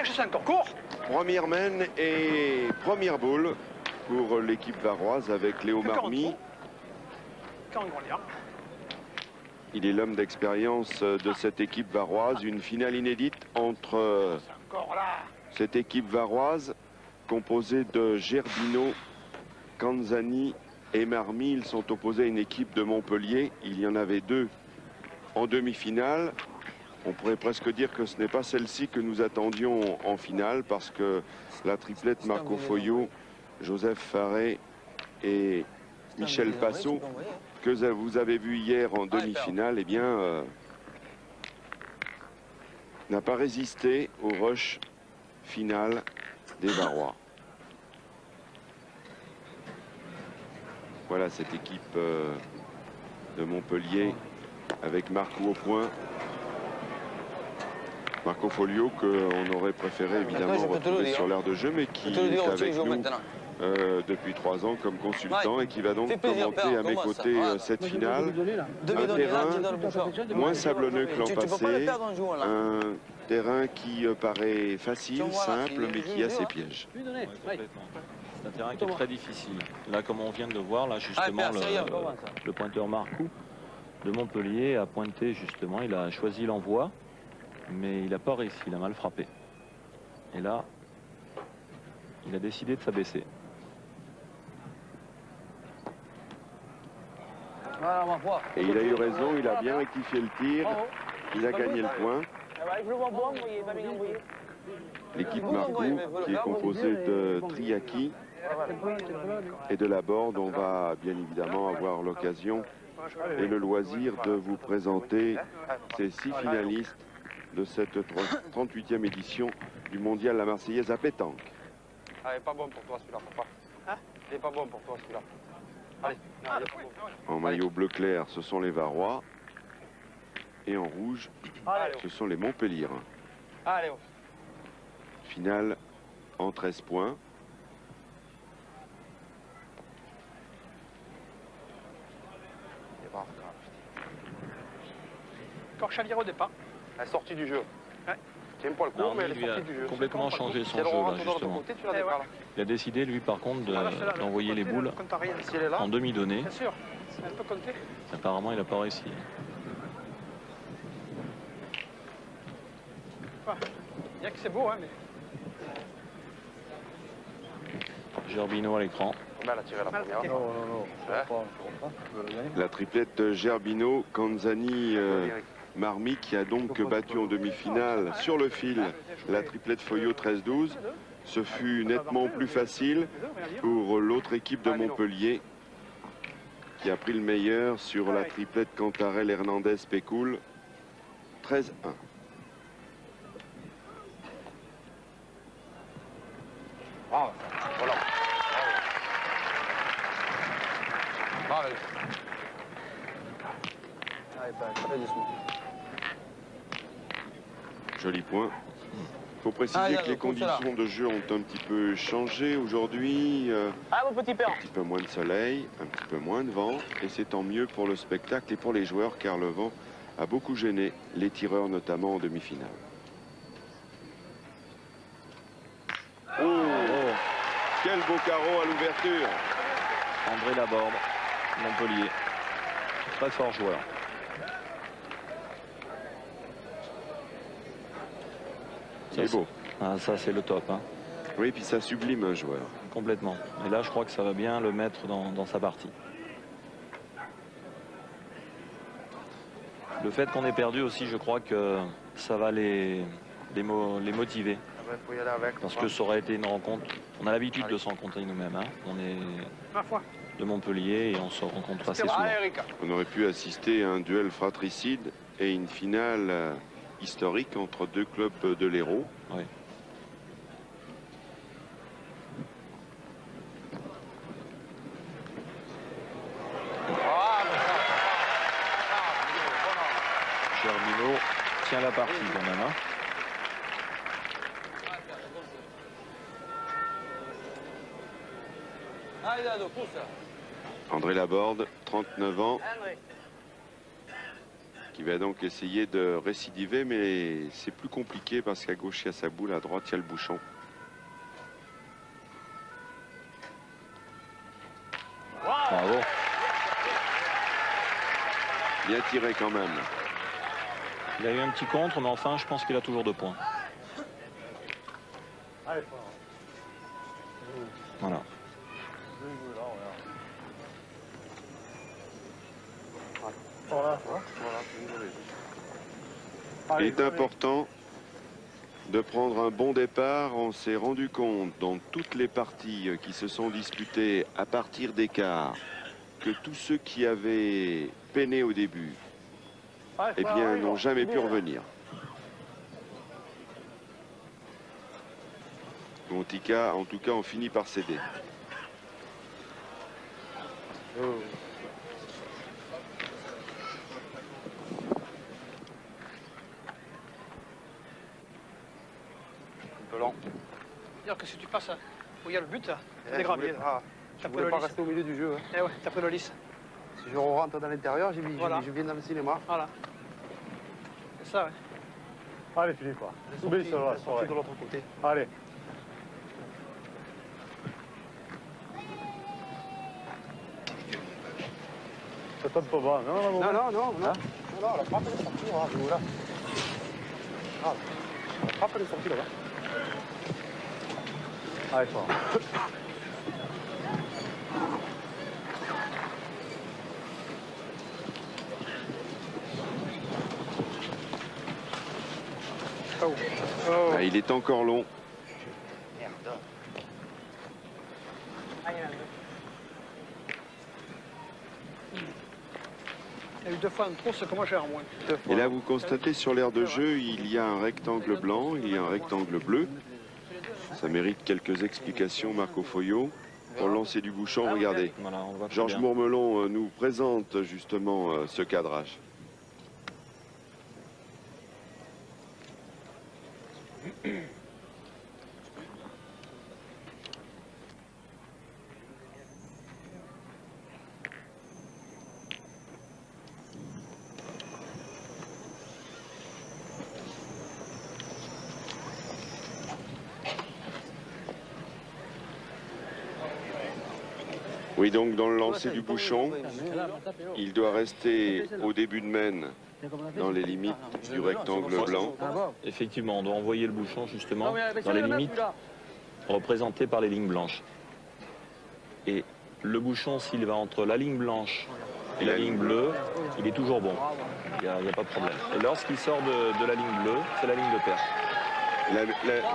c'est un concours. Première mène et première boule pour l'équipe varoise avec Léo Marmy. Il est l'homme d'expérience de cette équipe varoise. Une finale inédite entre cette équipe varoise composée de Gerbino, Canzani et Marmy. Ils sont opposés à une équipe de Montpellier. Il y en avait deux en demi-finale. On pourrait presque dire que ce n'est pas celle-ci que nous attendions en finale parce que la triplette Marco Foglio, Joseph Faré et Michel Passot que vous avez vu hier en demi-finale, eh bien, n'a pas résisté au rush final des Varois. Voilà cette équipe de Montpellier avec Marco au point. Marco Foglio qu'on aurait préféré évidemment retrouver sur l'aire de jeu, mais qui est avec nous depuis 3 ans comme consultant et qui va donc commenter à mes côtés cette finale. Un terrain moins sablonneux que l'an passé, un terrain qui paraît facile, simple, mais qui a ses pièges. C'est un terrain qui est très difficile. Là, comme on vient de le voir, là justement, le pointeur Marco de Montpellier a pointé justement, il a choisi l'envoi. Mais il n'a pas réussi, il a mal frappé. Et là, il a décidé de s'abaisser. Et il a eu raison, il a bien rectifié le tir. Il a gagné le point. L'équipe Marco, qui est composée de Triaki et de Laborde, on va bien évidemment avoir l'occasion et le loisir de vous présenter ces 6 finalistes de cette 38e édition du mondial La Marseillaise à pétanque. Ah, il n'est pas bon pour toi celui-là, papa. Hein? Il n'est pas bon pour toi celui-là. Allez. En maillot bleu clair, ce sont les Varois. Et en rouge, ce sont les Montpelliérains. Allez. Finale en 13 points. Corchalière au départ. Elle est sortie du jeu. Ouais. Tiens pas le coup, mais elle est sortie du jeu. Complètement changé son jeu, là, justement. Il a décidé, lui, par contre, d'envoyer les boules en demi-donnée. Bien sûr, elle peut compter. Apparemment, il n'a pas réussi. Bien que c'est beau, hein, mais... Gerbino à l'écran. Elle a tiré la première. Non. La triplette de Gerbino, Canzani, Marmy qui a donc battu en demi-finale sur le fil la triplette Foglio 13-12. Ce fut nettement plus facile pour l'autre équipe de Montpellier qui a pris le meilleur sur la triplette Cantarel-Hernandez-Pécoul 13-1. Voilà. Joli point. Il faut préciser que les conditions de jeu ont un petit peu changé aujourd'hui. Un petit peu moins de soleil, un petit peu moins de vent. Et c'est tant mieux pour le spectacle et pour les joueurs car le vent a beaucoup gêné les tireurs, notamment en demi-finale. Oh, quel beau carreau à l'ouverture. André Laborde, Montpellier. Très fort joueur. C'est beau. Ah, ça, c'est le top. Hein. Oui, puis ça sublime un joueur. Complètement. Et là, je crois que ça va bien le mettre dans sa partie. Le fait qu'on ait perdu aussi, je crois que ça va les motiver. Parce que ça aurait été une rencontre. On a l'habitude de se rencontrer nous-mêmes. Hein. On est de Montpellier et on se rencontre assez souvent. On aurait pu assister à un duel fratricide et une finale historique entre deux clubs de l'Hérault. Oui. Gerbino tient la partie quand même. Hein. André Laborde, 39 ans. qui va donc essayer de récidiver, mais c'est plus compliqué parce qu'à gauche il y a sa boule, à droite il y a le bouchon. Bravo. Bien tiré quand même. Il a eu un petit contre, mais enfin, je pense qu'il a toujours 2 points. Voilà. Il est important de prendre un bon départ. On s'est rendu compte dans toutes les parties qui se sont disputées à partir d'écart que tous ceux qui avaient peiné au début, eh bien, n'ont jamais pu revenir. Montica, en tout cas, ont fini par céder. Un peu lent. C'est-à-dire que si tu passes où il y a le but, Eh, c'est des graviers. Je voulais pas rester au milieu du jeu. Hein. Eh ouais, t'as pris le lisse. Si je rentre dans l'intérieur, Voilà. je viens dans le cinéma. Voilà. C'est ça, ouais. Allez, Philippe. Oublie ça, là, Sorti de l'autre côté. Allez. Ça tombe pas bas. Non, non, Non, non, non, non. Non, non, la frappe elle est sortie là. Ah, la frappe elle est sortie là-bas. Allez, fort. Oh. Oh. Ah, il est encore long. Merde. Ah, il y en a 2. Il y a eu 2 fois un trop, c'est comment j'ai en moins. Et là, vous constatez sur l'aire de jeu, il y a un rectangle blanc, il y a un rectangle bleu. Ça mérite quelques explications, Marco Foyot. Pour le lancer du bouchon, regardez. Voilà, on voit très Georges bien. Mourmelon nous présente justement ce cadrage. Oui, donc dans le lancer du bouchon, il doit rester au début de mène dans les limites du rectangle blanc. Effectivement, on doit envoyer le bouchon justement dans les limites représentées par les lignes blanches. Et le bouchon, s'il va entre la ligne blanche et la ligne bleue, il est toujours bon. Il n'y a pas de problème. Et lorsqu'il sort de la ligne bleue, c'est la ligne de perte.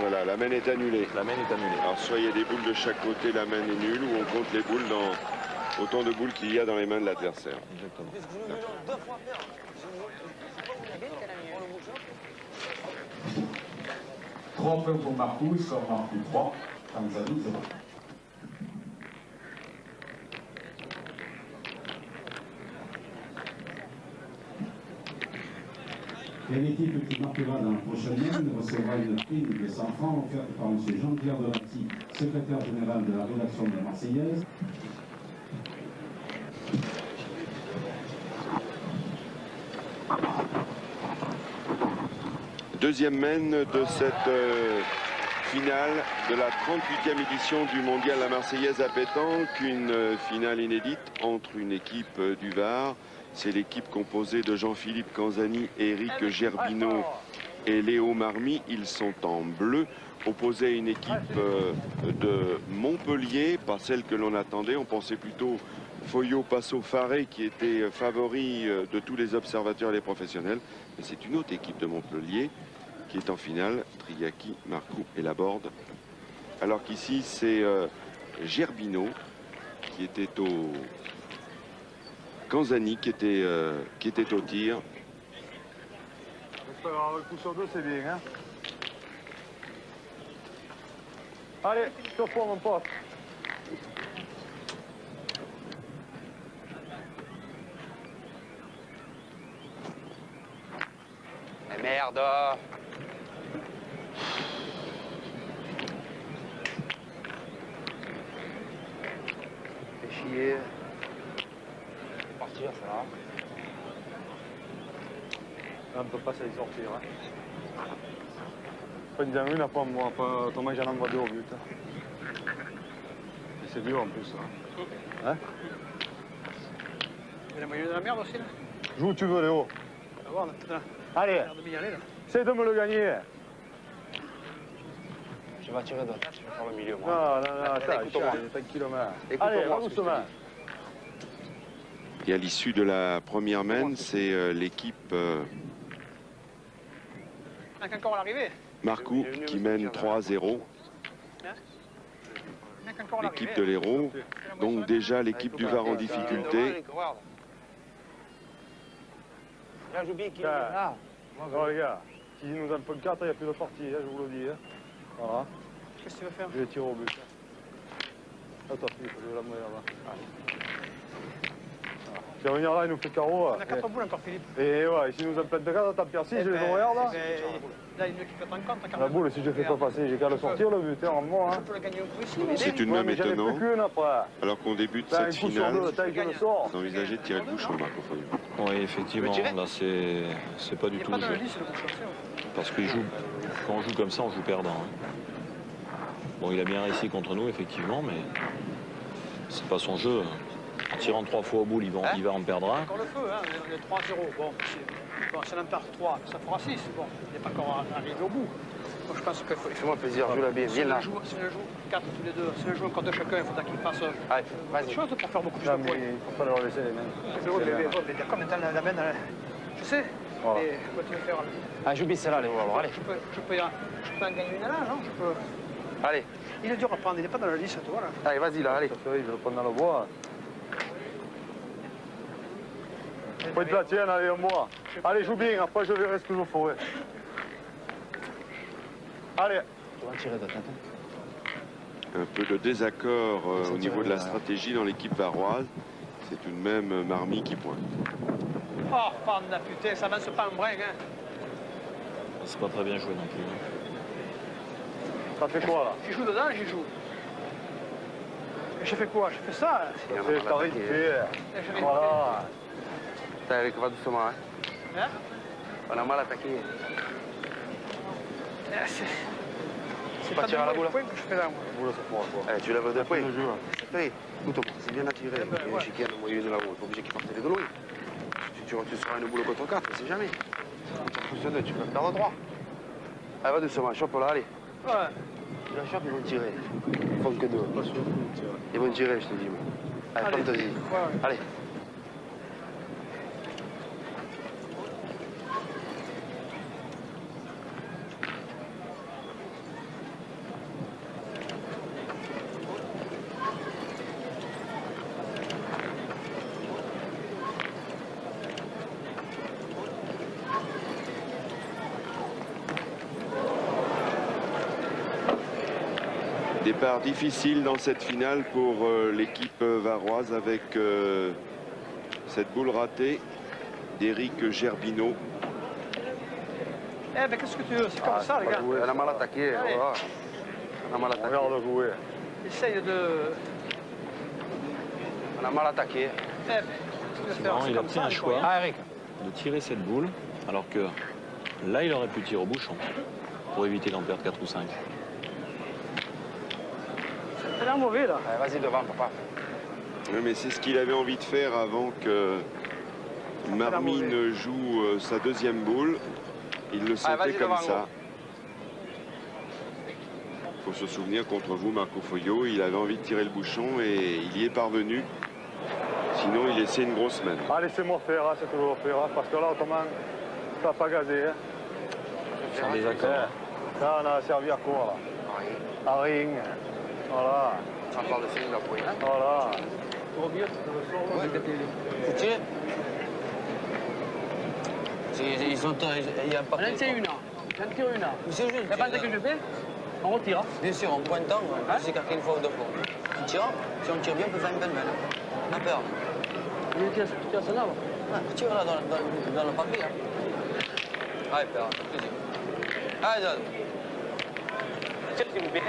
Voilà, la main est annulée. La main est annulée. Alors soit il y a des boules de chaque côté, la main est nulle, ou on compte les boules dans autant de boules qu'il y a dans les mains de l'adversaire. Exactement. 3 points pour Marcou, score Marcou 3, Tanzanie 0. Et l'équipe qui marquera dans la prochaine ligne recevra une prime de 100 francs offerte par M. Jean-Pierre Delati, secrétaire général de la rédaction de la Marseillaise. Deuxième mène de cette finale de la 38e édition du Mondial La Marseillaise à pétanque. Une finale inédite entre une équipe du Var. C'est l'équipe composée de Jean-Philippe Canzani, Éric Gerbino et Léo Marmy. Ils sont en bleu, opposés à une équipe de Montpellier, pas celle que l'on attendait. On pensait plutôt Foyot, Passot, Faré qui était favori de tous les observateurs et les professionnels. Mais c'est une autre équipe de Montpellier qui est en finale, Triaki, Marcou et Laborde. Alors qu'ici, c'est Gerbino qui était au... Canzani qui était au tir. Le coup sur 2, c'est bien. Hein. Allez, sur point, mon pote. Mais merde. Fais chier. Partir, ça va. On ne peut pas s'y sortir. Hein. Pas une dingue, après Thomas j'en envoie deux au but. Hein. C'est dur en plus. Hein? Il y a la moyenne de la merde aussi là. Joue où tu veux Léo. On va voir, là. Allez, essaye de me le gagner. Je vais tirer d'autres. Je vais faire le milieu, moi. Non, attends, écoute-moi. tranquillement. Écoute-moi, Allez, ce que je doucement. Et à l'issue de la première main, c'est l'équipe Encore à l'arrivée. Marcoux qui mène 3-0. L'équipe de l'Hérault, donc déjà l'équipe du Var en difficulté. Là, j'oublie qu'il est Tiens. là. Non, les gars, si nous donne pas de carte, il n'y a plus de partie, hein, je vous le dis. Hein. Voilà, Qu'est-ce que tu veux faire? je vais tirer au but. Attends, Philippe, je vais l'amener là-bas. Tu vas venir là, il nous fait carreau. On a 4 boules encore, Philippe. Et ouais, si nous donne plein de cartes, tant pis, si, je les regarde là. Là, il y en a qui peut en compte. La boule, si je ne fais pas passer, j'ai qu'à le sortir le but, hein, en moi. Je Hein. peux le gagner au coup ici. C'est tout de même mais j'en ai étonnant, plus qu'une après. alors qu'on débute T'as un cette coup sur finale, deux, t'as que je le sors. d'envisager de tirer le bouchon, Marco Foyot. Oui, effectivement, là c'est pas du Il n'y a tout pas le de jeu. lisse, le bouchon. Parce que quand on joue comme ça, on joue perdant. Hein. Bon, il a bien réussi contre nous, effectivement, mais c'est pas son jeu. En tirant 3 fois au boule, il va en perdre un. Encore le feu, hein. On est 3-0. Bon, ça n'en perd 3, ça fera 6. Bon, il n'est pas encore arrivé au bout. Moi, je pense qu'il faut. Fais-moi plaisir, joue la bien. Si Viens là. on joue 4 tous les deux, si on joue encore de chacun, il faudra qu'il fasse Allez, quelque vas-y. chose pour faire beaucoup plus Non, de mais points. il ne faut pas leur laisser les mains. Comme étant la main, je sais. Voilà. Mais quoi tu veux faire? Ah, j'oublie celle-là, Léo, alors, allez. Je peux en gagner une là, non? Je peux. Allez, Il est dur à prendre, il n'est pas dans la liste, toi là. allez, vas-y là, allez. Ça fait, il veut le prendre dans le bois. Faut de la tienne, allez, au moi. Allez, joue bien, après je verrai ce que je ferai. Allez. Tu vas tirer d'autres, attends. Un peu de désaccord au niveau de la stratégie dans l'équipe varoise. C'est tout de même Marmy qui pointe. Oh, bande la putain, ça avance pas un brin, hein. C'est pas très bien joué non plus. Ça fait quoi là? J'y joue dedans, j'y joue. Et j'ai fait quoi? J'ai fait ça. C'est tarif fait. Voilà. T'as Eric, va doucement, hein. Hein? On a mal attaqué. C'est pas pas tirer à la de boule. points que je fais là, moi. Boule, ça pourra quoi. Eh, tu lèves 2 points. Le jeu. Oui, écoute-moi, c'est bien attiré. Eh ben, Il y a ouais. un chicken, moi, il y a une là-haut. Il faut obligé qu'il parte de loin. Si tu seras une boule contre 4, on sait jamais. Tu repousses 2, tu peux perdre 3. Allez, va doucement, chope là, allez. Ouais. Tu la chopes, ils vont tirer. Ils font que 2. Pas sûr. Ils vont tirer, je te dis. Moi. Allez, fantasy. Ouais. Allez. Départ difficile dans cette finale pour l'équipe varoise avec cette boule ratée d'Éric Gerbineau. Eh ben, qu'est-ce que tu veux? C'est comme ça, les gars. On a mal attaqué. Allez. Voilà. On a mal attaqué. Regarde jouer. Essaye de. On a mal attaqué. Eh ben, qu'est-ce que tu veux C'est faire? marrant, C'est il a comme pris ça, un il faut choix. rien. Ah, Eric. De tirer cette boule, alors que là, il aurait pu tirer au bouchon pour éviter d'en perdre 4 ou 5. Ça a l'air mauvais, là. Allez, vas-y devant, papa. Oui, mais c'est ce qu'il avait envie de faire avant que Marmy mauvais. ne joue sa deuxième boule. Il le sentait vas-y comme devant, ça. Il faut se souvenir contre vous, Marco Foyot, il avait envie de tirer le bouchon et il y est parvenu. Sinon, il laissait une grosse main. Ah, laissez-moi faire, hein, c'est toujours faire, hein, parce que là, autrement, ça va pas gazer. Hein. Sans désaccord. Là, on a servi à quoi, là? À ring. Voilà. Ça parle de finir la poigne. Voilà. Tu tires. Ils sont... Il y a pas... J'en tire une. J'en tire une. C'est juste. La bande que je fais, on retire. Bien sûr, en pointant, tu sais qu'après une fois ou deux fois. Tu tires, si on tire bien, on peut faire une belle main. On a peur. Tu tires ça là. Tire là dans le papier. Hein. Allez, père, plaisir. Allez, donne. Tire, s'il vous plaît.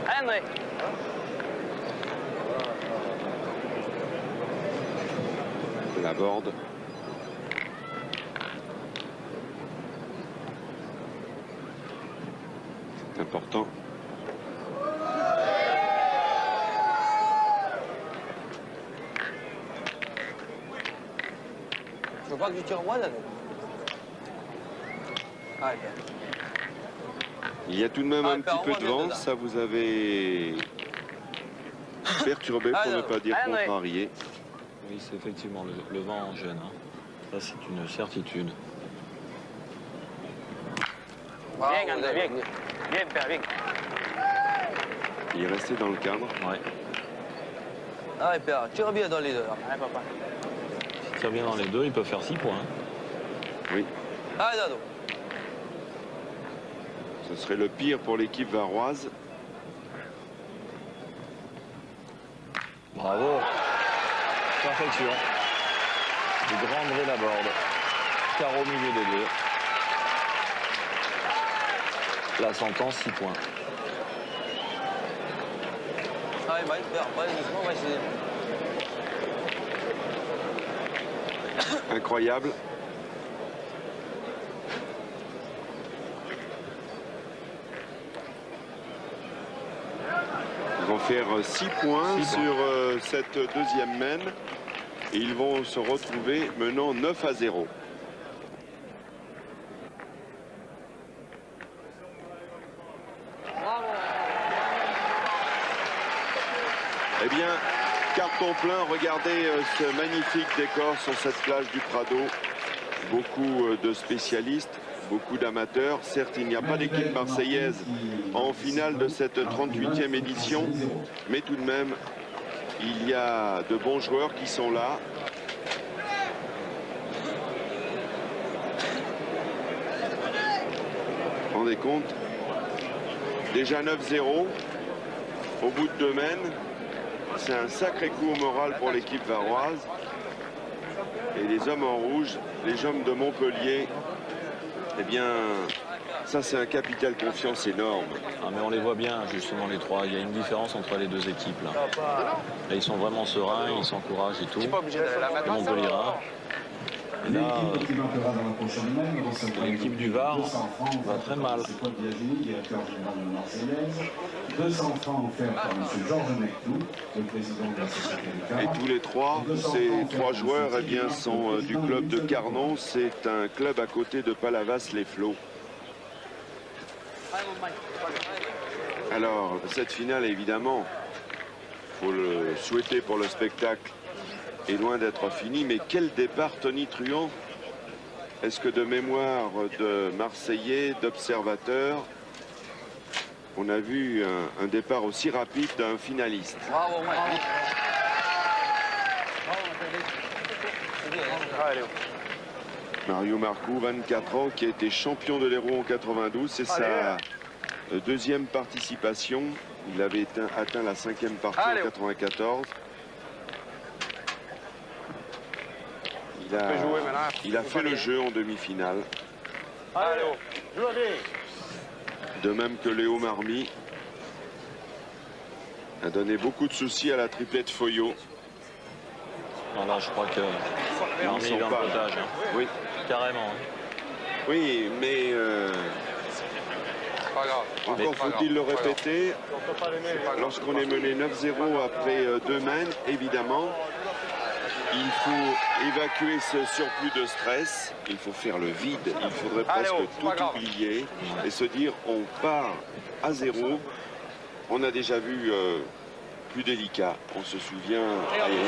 Allez, André. La borde. C'est important. Je veux pas que tu tires moi, là. Ah, bien. Il y a tout de même un petit peu de vent, ça vous avez perturbé pour ne pas dire contrarié. Oui, c'est effectivement le vent en gêne. Hein. Ça, c'est une certitude. Bien, André, bien. Bien, père, bien. Il est resté dans le cadre. Ouais. Ah, père, tire bien dans les deux. Allez, papa. S'il tire bien dans les deux, il peut faire 6 points. Oui. Allez, Dado. Ce serait le pire pour l'équipe varoise. Bravo. Perfection. Du grand André Laborde. Carreau au milieu des deux. La sentence, 6 points. Allez, bah, père, pas doucement, on va essayer. Incroyable. Ils vont faire 6 points sur cette deuxième main. Et ils vont se retrouver menant 9-0. Eh bien, carton plein, regardez ce magnifique décor sur cette plage du Prado. Beaucoup de spécialistes, beaucoup d'amateurs. Certes, il n'y a pas d'équipe marseillaise en finale de cette 38e édition, mais tout de même, il y a de bons joueurs qui sont là. Vous vous rendez compte? Déjà 9-0 au bout de 2 mènes. C'est un sacré coup au moral pour l'équipe varoise. Et les hommes en rouge, les hommes de Montpellier, eh bien, ça c'est un capital confiance énorme. Ah, mais on les voit bien, justement, les trois. Il y a une différence entre les deux équipes. Là, là ils sont vraiment sereins, ils s'encouragent et tout. Pas obligé d'aller la mettre. Montpellier. Et là, L'équipe qui marquera dans la prochaine main recevra l'équipe du Var 200 francs va très mal. C'est Paul Biagini, directeur général de Marseillaise. 200 francs offerts par M. Georges Mectou, le président de la Société du Car. Et tous les trois, ces trois joueurs eh bien, sont du club de Carnon. C'est un club à côté de Palavas-les-Flots. Alors, cette finale, évidemment, il faut le souhaiter pour le spectacle, est loin d'être fini. Mais quel départ, Tony Truant! Est-ce que de mémoire de Marseillais, d'observateurs, on a vu un départ aussi rapide d'un finaliste? Bravo, moi. Allez, Mario Marcoux, 24 ans, qui a été champion de l'Hérault en 92. C'est sa deuxième participation. Il avait atteint la 5e partie en 94. Il a fait le jeu en demi-finale. De même que Léo Marmy a donné beaucoup de soucis à la triplette Foyot. Voilà, je crois que Marmy est en potage. Hein. Oui. Carrément. Hein. Oui, mais encore faut-il le répéter, lorsqu'on est mené 9-0 après 2 mains, évidemment, il faut évacuer ce surplus de stress, il faut faire le vide, il faudrait presque tout oublier et se dire on part à 0. On a déjà vu plus délicat, on se souvient, là il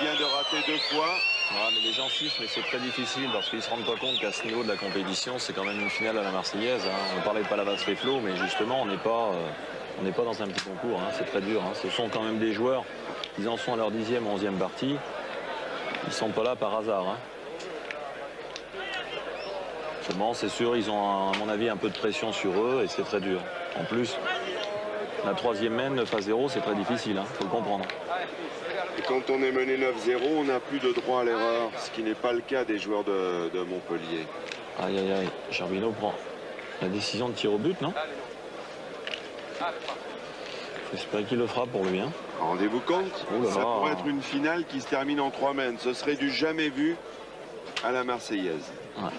vient de rater 2 fois. Ouais, mais les gens sifflent, mais c'est très difficile parce qu'ils ne se rendent pas compte qu'à ce niveau de la compétition, c'est quand même une finale à la Marseillaise. Hein. On parlait de Palavas-les-Flots, mais justement, on n'est pas dans un petit concours. Hein. C'est très dur. Hein. Ce sont quand même des joueurs, ils en sont à leur 10e, 11e partie. Ils ne sont pas là par hasard. Hein. Seulement, c'est sûr, ils ont, à mon avis, un peu de pression sur eux et c'est très dur. En plus, la 3e main, 9-0, c'est très difficile. Il faut le comprendre. Et quand on est mené 9-0, on n'a plus de droit à l'erreur, ce qui n'est pas le cas des joueurs de Montpellier. Aïe, aïe, aïe. Gerbino prend la décision de tir au but, non? J'espère qu'il le fera pour lui. Hein. Rendez-vous compte, ça pourrait être une finale qui se termine en 3 mains. Ce serait du jamais vu à la Marseillaise. Ouais.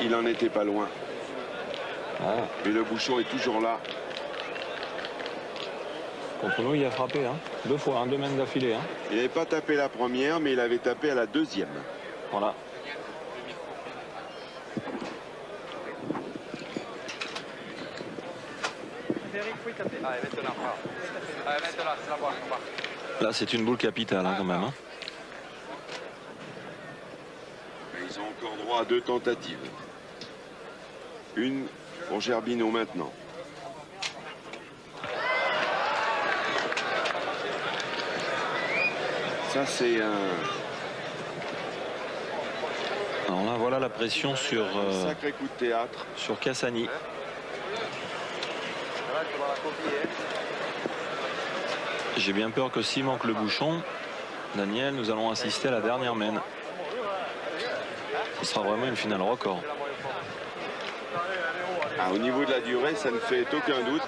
Il n'en était pas loin. Ah. Mais le bouchon est toujours là. Contre nous, il a frappé, hein. 2 fois, hein, 2 mènes d'affilée. Hein. Il n'avait pas tapé la première, mais il avait tapé à la deuxième. Voilà. Allez, maintenant, allez, maintenant, c'est la boîte. Là, c'est une boule capitale, hein, quand même. Hein. Ils ont encore droit à 2 tentatives. Une pour Gerbino maintenant. Ça, c'est un Alors là, voilà la pression sur, sacré coup de théâtre. sur Cassani. J'ai bien peur que s'il manque le bouchon, Daniel, nous allons assister à la dernière mène. Ce sera vraiment une finale record. Ah, au niveau de la durée, ça ne fait aucun doute.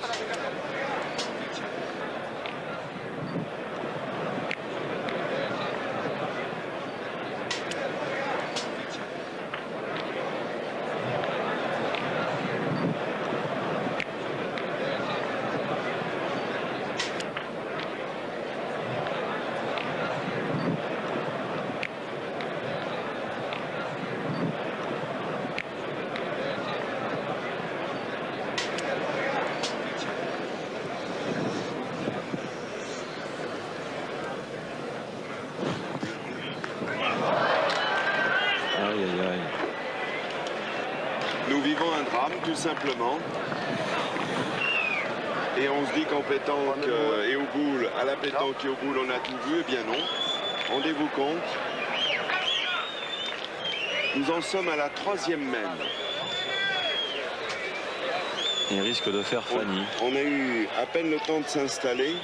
Nous vivons un drame, tout simplement. Et on se dit qu'en pétanque et au boule, à la pétanque et au boule, on a tout vu. Eh bien non. Rendez-vous compte. Nous en sommes à la 3e mène. Il risque de faire Fanny. On a eu à peine le temps de s'installer.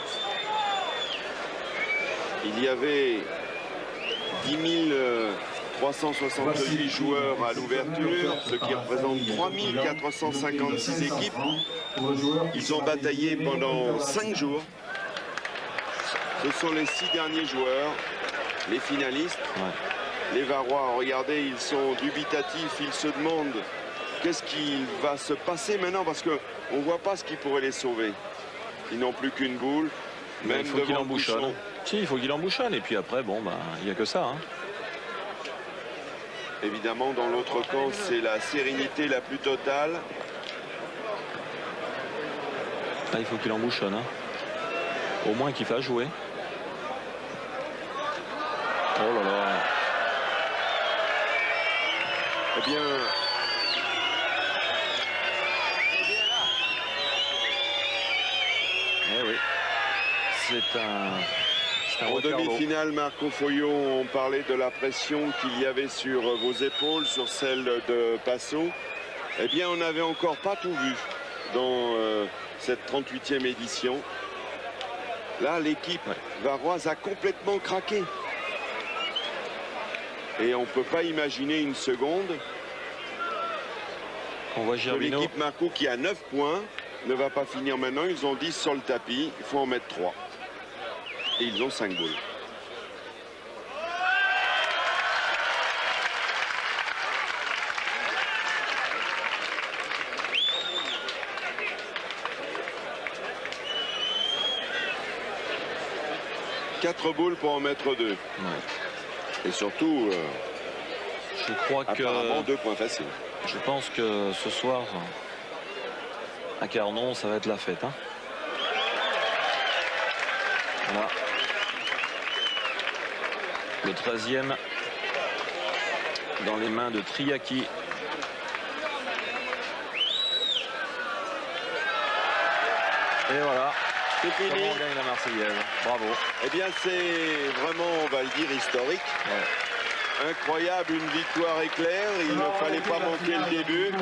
Il y avait 10 368 joueurs à l'ouverture, ce qui représente 3 456 équipes. Ils ont bataillé pendant 5 jours. Ce sont les 6 derniers joueurs, les finalistes. Ouais. Les Varois, regardez, ils sont dubitatifs, ils se demandent qu'est-ce qui va se passer maintenant, parce qu'on ne voit pas ce qui pourrait les sauver. Ils n'ont plus qu'une boule. Même il faut qu'il embouchonne. Si, il faut qu'il embouchonne, et puis après, bon, bah, il n'y a que ça. Hein. Évidemment, dans l'autre camp, c'est la sérénité la plus totale. Là, il faut qu'il embouchonne. Hein. Au moins qu'il fasse jouer. Oh là là. Eh bien... Eh oui. C'est un en demi-finale, Marco Foillon, on parlait de la pression qu'il y avait sur vos épaules, sur celle de Passo. Eh bien, on n'avait encore pas tout vu dans cette 38e édition. Là, l'équipe varoise a complètement craqué. Et on ne peut pas imaginer une seconde on voit que l'équipe Marco, qui a 9 points, ne va pas finir maintenant. Ils ont 10 sur le tapis, il faut en mettre 3. Et ils ont 5 boules. Quatre boules pour en mettre 2. Ouais. Et surtout, je crois apparemment 2 points faciles. Je pense que ce soir, à Carnon, ça va être la fête. Hein. Voilà. Le 13e dans les mains de Triaki. Et voilà. C'est fini. Comment on gagne la Marseillaise. Bravo. Eh bien, c'est vraiment, on va le dire, historique. Ouais. Incroyable, une victoire éclair. Il ne fallait pas manquer le début.